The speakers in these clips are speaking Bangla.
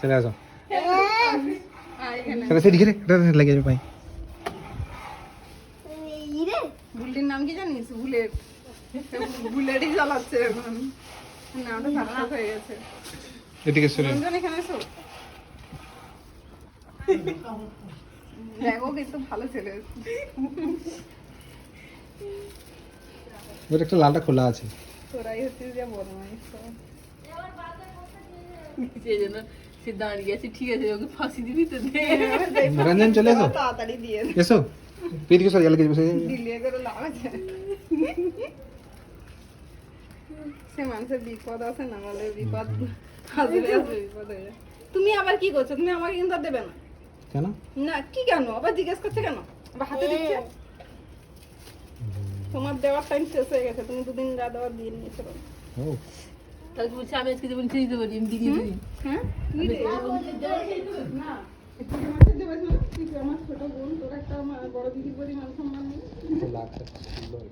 চলে আসো চলে সেদিকে রে লেগে যাবে ভাই বুলেটের নাম কি জানিস? বুলেট। বুলেটই চালাচ্ছে এখন। নামটা সার্থক হয়ে গেছে। এদিকে চলে রঞ্জন এখানে এসো। দেখো কিন্তু ভালো ছেলে। ওর একটা লালটা খোলা আছে তোরাই হচ্ছিস যে বদমাইশ সব। সেজন্য সে দাঁড়িয়ে আছে, ঠিক আছে ওকে ফাঁসি দিবি তো দে। রঞ্জন চলে এসো তাড়াতাড়ি দিয়ে দে। এসো এদিকে চলে গেলে বসে দিল্লি করে লাভ আছে। সে মানুষের বিপদ আছে না, বলে বিপদ হাজিরে আসবে, বিপদ হয়ে যায়। তুমি আবার কি করছো? তুমি আমাকে কিন্তু আর দেবে না। কেন না কি কেন আবার জিজ্ঞেস করছে কেন? আবার হাতে দিচ্ছে। তোমার দেওয়ার টাইম শেষ হয়ে গেছে, তুমি দুদিন যা দেওয়ার দিয়ে নিয়েছো। ও তাহলে বলছি আমি আজকে দেবো, দিতে পারি, আমি দিয়ে দিই। হ্যাঁ তুই দে। না একটু আমাকে দেবে না, তুই তো আমার ছোট বোন, তোর একটা আমার বড় দিদির পরি মান সম্মান নেই। লাগছে সুন্দর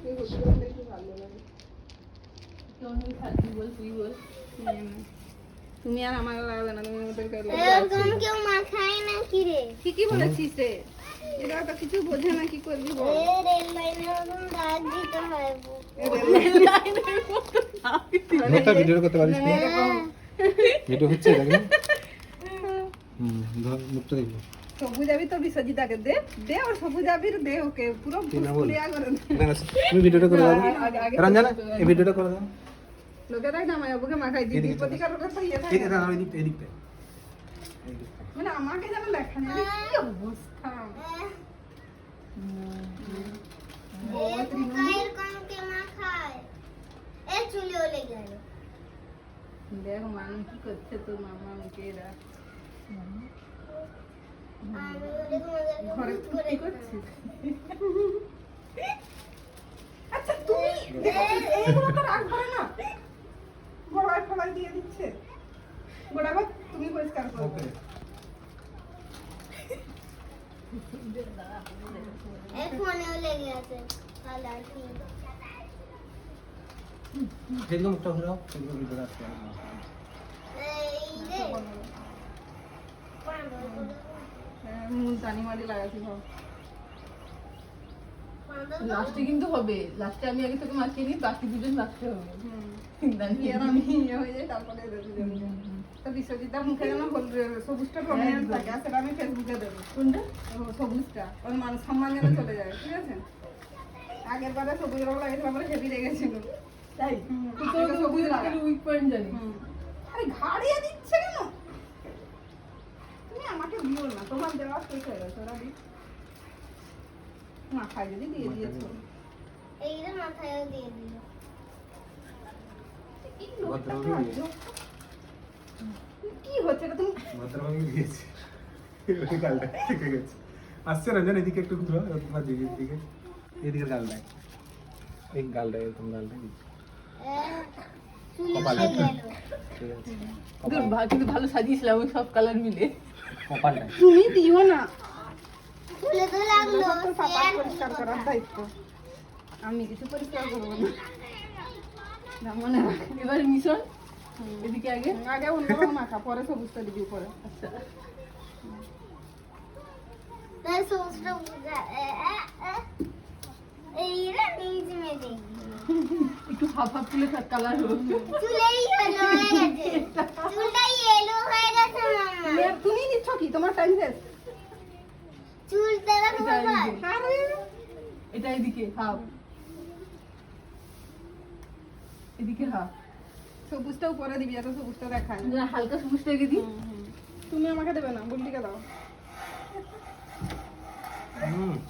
তুই হতে পারলে একটু ভালো লাগে। কেমন হয়ে থাকবি বল, তুই বল। তুমি আর আমার লাগবে না, তুমি ওদেরকে এরকম কেউ মাখায় না কি রে? ঠিকই বলেছিস রে, এরা তো কিছু বোঝে না, কি করবি বল। রেল লাইনের মতন দাগ দিতে হয় বুক। ওটা ভিডিও করতে পারিস না ভিডিও হচ্ছে দেখ না ধর মুখটা দেখবো সবুজ আবি তো বিশ্বজিৎকে দে দে, আর সবুজ আবির দে, ওকে পুরো ফুলিয়া করে দে। না তুমি ভিডিওটা করে দাও রঞ্জনা এই ভিডিওটা করে দাও লোকেরাই না মায়া বুকে মাখাই দিবি, প্রতিকার ওকে তো ইয়ে থাকে এই দাও এই দিকটা মানে আমাকে যেন দেখা না, কি অবস্থা। এরকম কেউ মাখায়? এ চুলে ওলে গেল। দেখ মানুষ কি করছে তোর মামা আমাকে এরা আমি ওরকম ঘরে মজা করে কি করছিস? আচ্ছা তুমি এইগুলো তো রাগ করে না, গোড়ায় ফলায় দিয়ে দিচ্ছে। গোড়াবা তুমি পরিষ্কার করবে। এই ফোনেও লেগে আছে কালার কি? সেদিকে মুখটা ঘুরাও সেদিকে ভিডিওটা আসছে এই রে মুলতানি মাটি লাগাচ্ছি সব। লাস্টে কিন্তু হবে, লাস্টে আমি আগে তোকে মাখিয়ে নিই, বাকি দুজন লাস্টে হবে। এর আমি ইয়ে হয়ে যাই, তারপরে দুজন তো বিশ্বজিৎটার মুখে যেন সবুজটা প্রমিনেন্ট থাকে, আর সেটা আমি ফেসবুকে দেবো। কোনটা? সবুজটা ওর মান সম্মান যেন চলে যায়, ঠিক আছে? আগের বারে সবুজ রং লাগিয়েছিলাম বলে হেভি লেগেছিল। তাই তুই তো সবুজ লাগা। উইক পয়েন্ট জানি। আরে ঘাড়িয়ে দিচ্ছে কেন? তুমি আমাকে দিও না, তোমার দেওয়া শেষ হয়ে গেছে, ওরা দিই মাথায় যদি দিয়ে দিয়েছো। এই রে মাথায়ও দিয়ে দিল। এই লোকটা কাজও। কি হচ্ছে এটা তুমি? ভদ্রভাবে দিয়েছি ওই গালটা ঠিক আছে আসছে রঞ্জন এদিকে একটু ঘুরো তোমার দিকে এদিকে গালটা এই গালটা এরকম গালটা চুলে ওলে গেল। ঠিক আছে কিন্তু ভালো সাজিয়েছিলাম ওই সব কালার মিলে। কপালটা তুমি দিও না, চুলে তো লাগলো। তো সাপা পরিষ্কার করার দায়িত্ব। আমি কিছু পরিষ্কার করবো না, না মনে রাখ। এবার মিশন এদিকে আগে। আগে অন্য রকম মাখা, পরে সবুজটা দিবি উপরে। আচ্ছা তাই সোসটা বুঝা এই রে নিজ মে দেখি একটু হাফ হাফ তুলে থাক, কালার হোক। চুলেই হলো হয়ে গেছে। চুলটাই এলো হয়ে গেছে মামা। তুমি নিচ্ছ কি? তোমার টাইম শেষ। চুলটা দেখো এটা বাবা। এদিকে। আরে এটা এদিকে হাফ, এদিকে হাফ। সবুজটা উপরে দিবি, যাতে সবুজটা দেখায়। হালকা সবুজটা এগিয়ে দিই। তুমি আমাকে দেবে না, বুলটিকে দাও।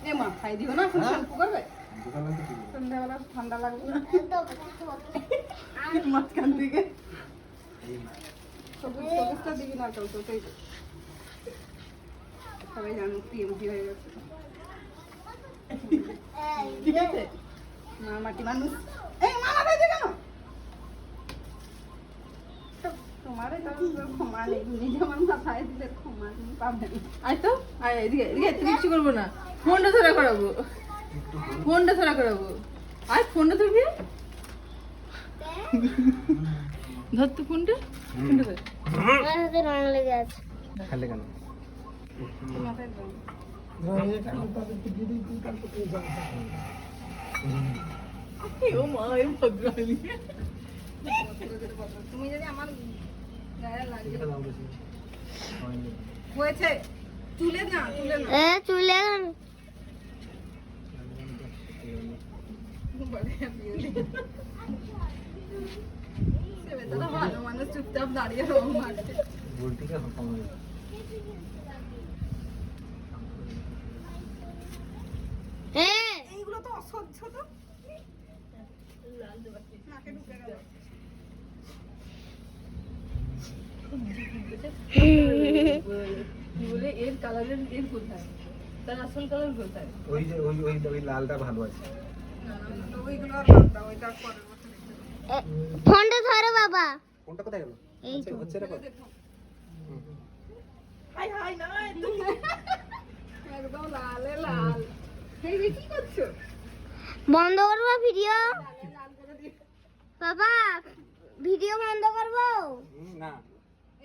এ মা খাই দিও না, তুমি শ্যাম্পু করবে? সন্ধ্যাবেলা ঠান্ডা লাগবে না। মাঝখান থেকে সবুজটা দিবি না, কেউ তোকেই সবাই জানো টিএমজি হয়ে গেছে। ঠিক আছে না মাটি মানুষ। এই মানা খাইছে কেন? তোমারে তো ক্ষমা নেই, তুমি যেমন মাথায় দিলে ক্ষমা তুমি পাবে না। আয় তো, আয় এদিকে, এদিকে তুমি কিছু করবো না, ফোনটা ধরা করাবো, ফোনটা ধরা করাবো। আয় ফোনটা ধরবি। ধর তো ফোনটা ফোনটা ধর। আমার হাতে রং লেগে আছে। খালে কেন মাথায় দাও। ও মা এ ভদ্রালি তুমি যদি আমার গায়ে লাগে এটা দাও বেশি হয়নি হয়েছে তুলে না চুলে ছেলেটা ভালো মানুষ চুপচাপ দাঁড়িয়ে রং মারছে বুলটিকে খতম হয়ে গেছে এইগুলো তো অসহ্য তো নাকে ঢুকে গেল কি বলে এর কালারের এর কোথায় তার আসল কালার কোথায় ওই যে ওই ওই ওই লালটা ভালো আছে তো ওইগুলো আর বাদ দাও ওইটা পরের বছর দেখতে পাবো। ফোনটা ধরো বাবা। কোনটা কোথায় গেল এই তো। হচ্ছে রে হাই হাই না একদম লালে লাল এই রে, কি করছো বন্ধ করবো ভিডিও? লাল করে দিয়ে বাবা ভিডিও বন্ধ করবো? না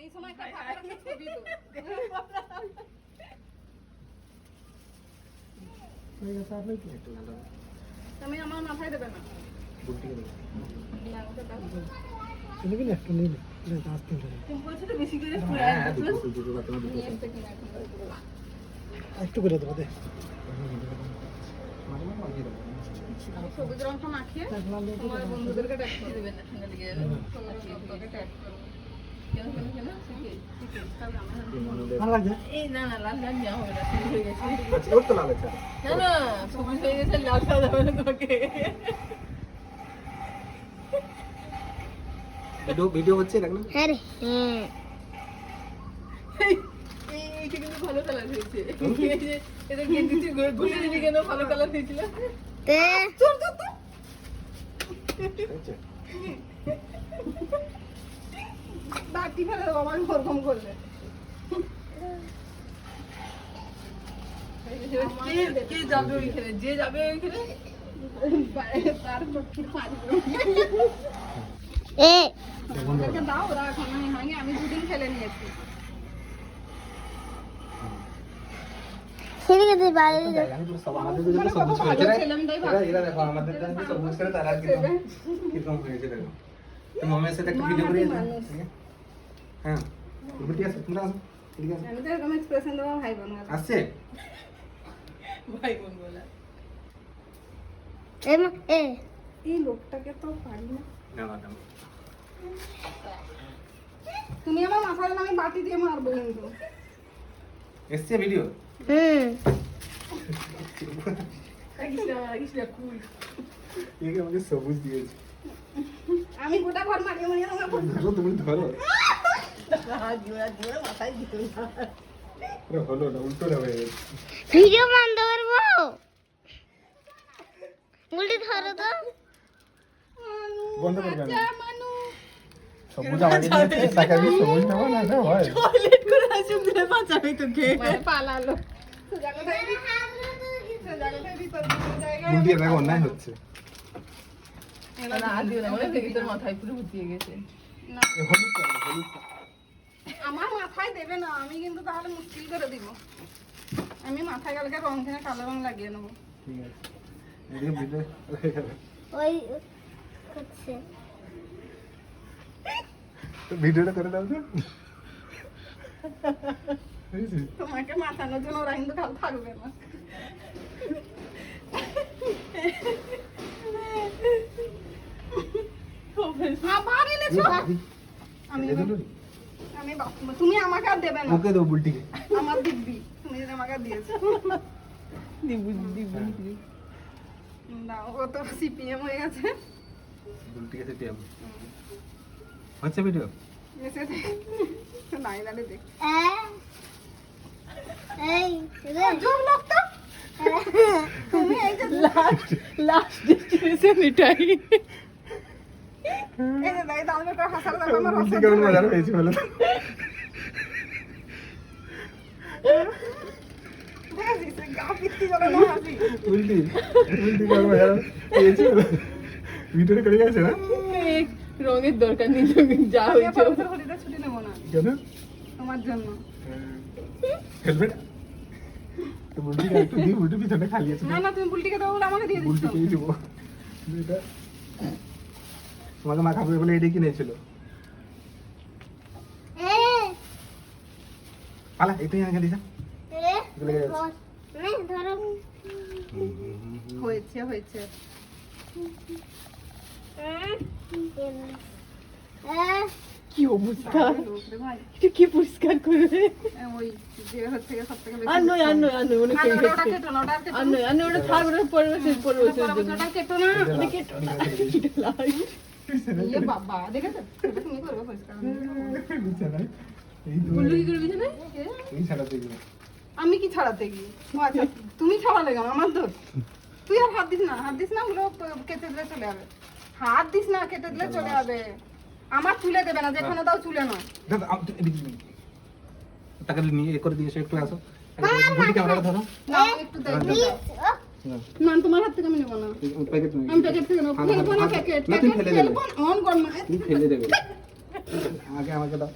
এই সময় একটা ভালো ছবি তো একটু ভালো তুমি আমার মাথায় দেবে না বুলটিকে দেবো না ওটা দাও তুমি কি একটু নিবি তুমি বলছো তো বেশি করে হ্যাঁ দুটো দুটো কথা দুটো নিয়ে এসে কিনা এখন একটু করে দেবো দে মানে মাখিয়ে দেবো সবুজ রংটা মাখিয়ে তোমার বন্ধুদেরকে ট্যাগ করে দেবে না ঠান্ডা লেগে যাবে তোকে ট্যাগ করো কেন কেন কেন শিখে শিখে তাহলে আমার ভালো লাগছে এই না না লাল লাল যাওয়া হবে না সবুজ হয়ে গেছে আচ্ছা ওর তো লাল আছে না না সবুজ হয়ে গেছে লাল সাদা হবে না তোমাকে ভিডিও ভিডিও হচ্ছে দেখ না হ্যাঁ রে হ্যাঁ। এইটা কিন্তু ভালো কালার হয়েছে এই যে এটা গেন্দিতে ঘুরে দিবি কেন ভালো কালার হয়েছিল তে হচ্ছে বাটি ফেলে দেবো আমার ওরকম করলে কে যাবে ওইখানে যে যাবে ওইখানে তার চোখে মারবে এ ওদেরকে দাও ওরা এখন আমি দুদিন খেলে নিয়েছি সেদিকে তুই বাইরে যা। আমি তো সব আমাদের তো সব কিছু হয়েছে রে এরা দেখো আমাদের তো সব কিছু করে তারা কিরকম হয়েছে দেখো তুমি মামের সাথে একটা ভিডিও করে হ্যাঁ বুলটি আছে তোমরা আসো ঠিক আছে আমি তো এরকম এক্সপ্রেশন দেবো ভাই বোন আসছে ভাই বোন বলা এ এই লোকটাকে তো পারি না না না না তুমি আমার মাথায় আমি বাটি দিয়ে মারবো কিন্তু এসছে ভিডিও কৃষ্ণা কুল একে আমাকে সবুজ দিয়েছে আমি গোটা ঘর মারিয়ে মারিয়ে তোমাকে ধরো তুমি ধরো জোড়া জোড়া মাথায় দিত না আরে হলো না উল্টো না হয়ে গেছে ভিডিও বন্ধ করবো? উল্টে ধরো তো। বন্ধ করবে না মানু সবুজ আমাকে দিয়েছে সাকা আমি সবুজ নেবো না না হয় টয়লেট করে আসুন দিলে বাঁচাবে তোকে মানে পালালো সোজা কথাই ভিতর জায়গায় বুলটি দেখো অন্যায় হচ্ছে না আদিও না বলে দেখি তোর মাথায় পুরো ভর্তিয়ে গেছে না এ হলুদ কালার হলুদ আমার মাথায় দেবে না আমি কিন্তু তাহলে মুশকিল করে দিব আমি মাথায় কালকে রং কিনে কালো রং লাগিয়ে নেবো ঠিক আছে এদিকে ভিডিও ওই হচ্ছে ভিডিওটা করে দাও তো বুঝেছিস? তোমাকে মাথানোর জন্য ওরা কিন্তু কাল থাকবে না আবার এনেছো আমি আমি তুমি আমাকে আর দেবে না ওকে দাও বুলটিকে আমার দিব্যি তুমি যদি আমাকে আর দিয়েছো না ও তো সিপিএম হয়ে গেছে বুলটিকে সেটি আমি হচ্ছে ভিডিও এসে নাই নালে দেখ এই রে জোর লোকটা তুমি এই যে লাস্ট ডেস্টিনেশন এটাই এই যে দাই দাও তো হাসার দাও আমার বুলটি কেমন মজা পেয়েছি বলো তো দেখেছিস গা পিত্তি করে না হাসি বুলটি বুলটি কেমন মজা পেয়েছি ভিডিওটা করে গেছে না রঙের দরকার নেই তো, যা আমি হয়েছে পরবর্তী হোলিতে ছুটি নেবো না কেন তোমার জন্য। হেলমেট তো বুলটিকে একটু দিই, বুলটি পিছনে খালি আছে না না তুমি বুলটিকে দাও বলে আমাকে দিয়ে দিচ্ছ। বুলটিকেই দিব এটা তোমাকে মা খাবে বলে এটাই কিনেছিল। পালা এই তুই আগে দিস ধরো হয়েছে হয়েছে কি অবস্থা, লোক রে ভাই। এটা কি পরিষ্কার করবে? ওই যে হচ্ছে গিয়ে সবথেকে বেশি আর নয়, আর নয়, আর নয়, মনে না, করে না, ওটা কেটো না, ওটা আর কেটো আর না। নয়, আর নয়, ওটা থাক, ওটা পরে বছর পরে বছরের পরের জন্য। বছরটা কেটো না। ওটা কেটো না, এটা লাই। ইয়ে বাবা, দেখেছো? এটা তুমি করবে পরিষ্কার। বিছানায় এই বললো কি করবি জানে? এই ছাড়াতে গিয়ে আমি কি ছাড়াতে গিয়ে? ও আচ্ছা, তুমি ছাড়ালে কেন? আমার দোষ। তুই আর হাত দিস না, হাত দিস না, ওগুলো কেটে দিলে চলে যাবে। হাত দিস না, কেটে দিলে চলে যাবে। আমার চুলে দেবে না, যেখানে দাও চুলে নয়। দাদা তাকে নিয়ে এ করে দিয়েছো, একটু আসো বুলটি ক্যামেরাটা ধরো না, একটু দেখ, একটু দেখ। না, তোমার হাত থেকে আমি নেবো না। প্যাকেট আমি প্যাকেট থেকে নেবো। ফেলবো না প্যাকেট। না তুমি প্যাকেট ফেলে দেবে, ফেলবো না, অন কর না। তুমি ফেলে দেবে আগে আমাকে দাও।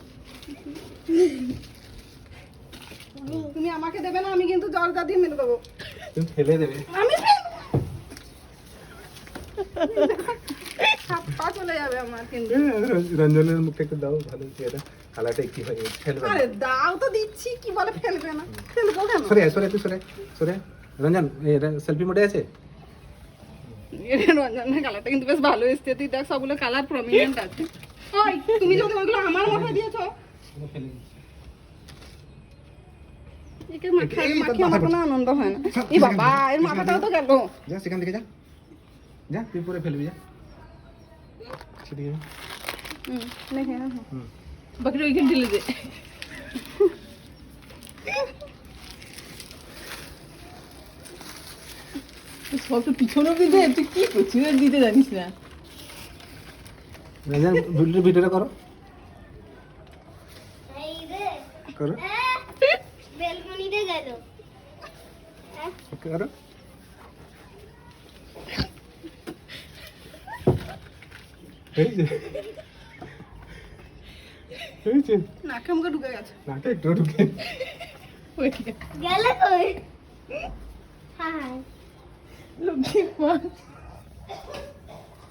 তুমি আমাকে দেবে না, আমি কিন্তু জলটা দিয়ে মেরে দেবো। তুমি ফেলে দেবে। আমি ফেলবো। হাত পা চলে যাবে আমার কিন্তু। রঞ্জনের মুখে একটু দাও, ভালো চেহারা কালারটা কি হয় ফেলবে না। আরে দাও তো দিচ্ছি, কি বলে ফেলবে না? ফেলবো কেন? সরে সরে তুই সরে সরে রঞ্জন সেলফি মোডে আছে। রঞ্জনের কালারটা কিন্তু বেশ ভালো এসছে। তুই দেখ সবগুলো কালার প্রমিনেন্ট আছে। ওই তুমি যদি ওইগুলো আমার মাথায় দিয়েছো, একে মাথায় মাখিয়ে আমার কোনো আনন্দ হয় না। এই বাবা, এর মাথাটাও তো গেল। যা সেখান থেকে যা, যা তুই পরে ফেলবি, যা সেদিকে যা। দেখে না। হুম। বাকিটা ওইখানে ঢেলে দে। সব তো পিছনে দিতে, তুই কি করছিস? দিতে জানিস না। রঞ্জন বুলটির ভিডিওটা করো এই রে করো বেলকনিতে গেল করো। এই যে এই যে নাকে মুখে ঢুকে গেছে। নাকে একটু ঢুকে ওইদিকে। গেল কই হ্যাঁ লক্ষ্মী মা।